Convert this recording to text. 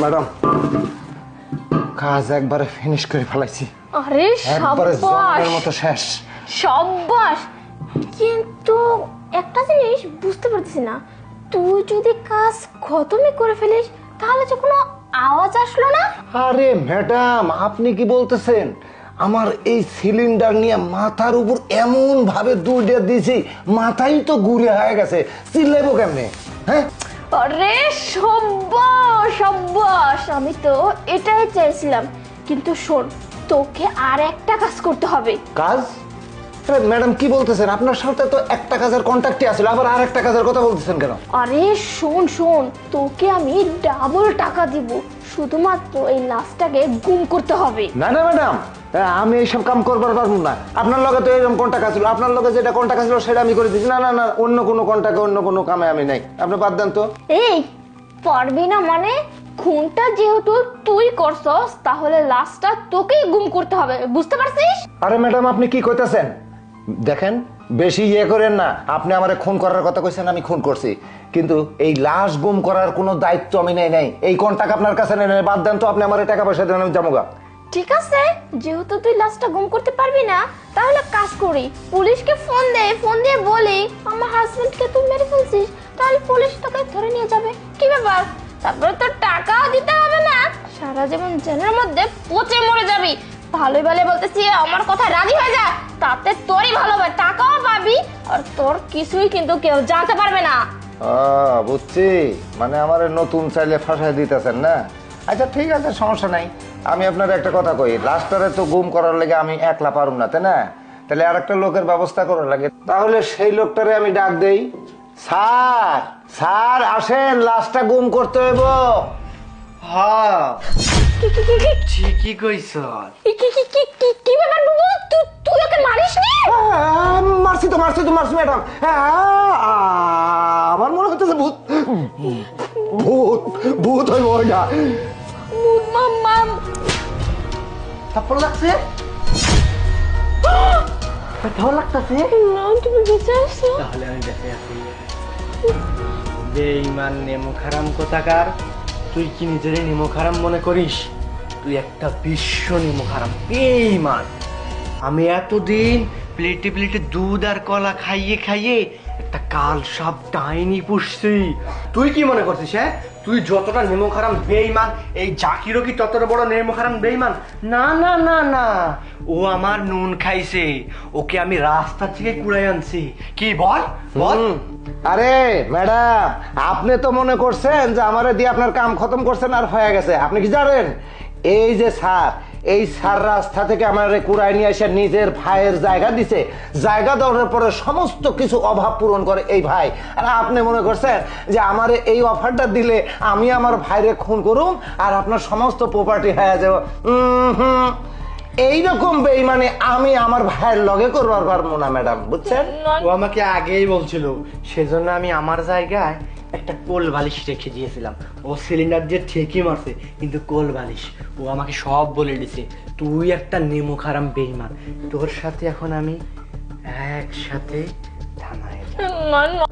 Madam, কাজ একবারে finish করে ফেলাইছি। আরে একবারে জলের মতো সাব্বাস শেষ। সাব্বাস, কিন্তু একটা জিনিস বুঝতে পারতেছি না, তুই যদি কাজ খতমই করে ফেলিস তাহলে যে কোনো আওয়াজ আসলো না। আরে ম্যাডাম, আপনি কি বলতেছেন? আমার এই সিলিন্ডার নিয়ে মাথার উপর এমন ভাবে দৌড়ে দিয়েছি, মাথাই তো ঘুরে হয়ে গেছে, চিল্লাইবো কেমনে? হ্যাঁ, আরে সাব্বাস সাব্বাস, আমি তো এটাই চাইছিলাম। কিন্তু শোন, তোকে আর একটা কাজ করতে হবে। কাজ? আরে ম্যাডাম কি বলতেছেন? আপনার সাথে তো একটা কাজের কন্ট্যাক্টই আছিল, আবার আর একটা কাজের কথা বলতেছেন কেন? আরে শোন শোন, তোকে আমি ডাবল টাকা দিব, শুধুমাত্র এই লাশটাকে গুম করতে হবে। না না ম্যাডাম, আমি এইসব কাম করবার পারবো না। আপনার লগে তো এরকম কন্ট্যাক্ট আছিল, আপনার লগে যেটা কন্ট্যাক্ট আছিল সেটা আমি করে দিচ্ছি। না না না, অন্য কোনো কন্ট্যাক্টে অন্য কোনো কামে আমি নাই, আপনি বাদ দেন তো। এই পারবি না মানে? খুনটা যেহেতু তুই করছস, তাহলে লাশটা তোকেই গুম করতে হবে, বুঝতে পারছিস? আরে ম্যাডাম, আপনি কি কইতাছেন? দেখেন, বেশি ইয়ে করেন না। আপনি আমারে খুন করার কথা কইছেন, আমি খুন করছি, কিন্তু এই লাশ গুম করার কোনো দায়িত্ব আমি নেই নাই। এই কন্ট্যাক্ট আপনার কাছে নেই নাই, বাদ দেন তো। আপনি আমারে টাকা পয়সা দেন, আমি যামুগা। ঠিক আছে, যেহেতু তুই লাশটা গুম করতে পারবি না, তাহলে কাজ করি, পুলিশকে ফোন দে, ফোন দিয়ে বলি আমার হাজবেন্ডকে তুই মেরে ফেলছিস, তাহলে পুলিশ তোকে ধরে নিয়ে যাবে। কি ব্যাপার? তারপরে তোর টাকাও দিতে হবে না, সারা জীবন জেলের মধ্যে পচে মরে যাবি। ভালোই ভালো বলতেছি, আমার কথা রাজি হয়ে যা, তাতে তোরই ভালো হবে, টাকাও পাবি, আর তোর কিছুই কিন্তু কেউ জানতে পারবে না। বুঝছি, মানে আমার নতুন চাইলে ফাঁসাই দিতেছেন না? আচ্ছা ঠিক আছে, সমস্যা নাই। আমি আপনার একটা কথা কই, লাস্টারে তো গুম করার লাগে আমি একলা পারুম না, তাই না? তাহলে আর একটা লোকের ব্যবস্থা করার লাগে। তাহলে সেই লোকটারে আমি ডাক দেই। স্যার, স্যার আসেন, লাশটা গুম করতে হইব। হ্যাঁ, কি কি কি কি ঠিকই কইছ। কি কি কি কি কি কি ব্যাপার বুবু? তুই ওকে মারিস নি? মারছি তো, মারছি তো, মারছি ম্যাডাম। আমার মনে হচ্ছে ভূত, ভূত ভূত হইব ওইটা। মাম্মা থাপ্পড় লাগছে? ব্যথাও লাগতেছে? না, তুমি বেঁচে আছো? তাহলে আমি বেঁচে আছি। বেঈমান নেমো খারাম কোথাকার, তুই কি নিজেরে নেমো খারাম মনে করিস? তুই একটা বিশ্ব নেমো খারাম বেঈমান। আমি এতদিন প্লেটে প্লেটে দুধ আর কলা খাইয়ে খাইয়ে একটা কাল সাপ ডাইনি পুষছি। তুই কি মনে করছিস? হ্যাঁ, তুই যতটা নেমো খারাম বেঈমান, এই জাকিরও কি ততটা বড় নেমো খারাম বেঈমান? না না না না, ও আমার নুন খাইছে, ওকে আমি রাস্তা থেকে কুড়াই আনছি। কি বল বল। আরে ম্যাডাম, আপনি তো মনে করছেন যে আমারে দিয়ে আপনার কাম খতম করছেন আর হয়ে গেছে। আপনি কি জানেন, এই যে স্যার, এই স্যার রাস্তা থেকে আমারে কুড়াই নিয়ে এসে নিজের ভাইয়ের জায়গা দিছে। জায়গা দেওয়ার পরে সমস্ত কিছু অভাব পূরণ করে এই ভাই। আর আপনি মনে করছেন যে আমারে এই অফারটা দিলে আমি আমার ভাইরে খুন করুম আর আপনার সমস্ত প্রপার্টি হয়ে যাব। এইরকম বেঈমানি আমি আমার ভাইয়ের লগে করবার পারবো না ম্যাডাম, বুঝছেন? ও আমাকে আগেই বলছিল, সেজন্য আমি আমার জায়গায় একটা কোল বালিশ রেখে দিয়েছিলাম। ও সিলিন্ডার দিয়ে ঠিকই মারছে, কিন্তু কোল বালিশ ও আমাকে সব বলে দিছে। তুই একটা নেমো খারাম বেঈমান, তোর সাথে এখন আমি একসাথে থানায় যাব। না না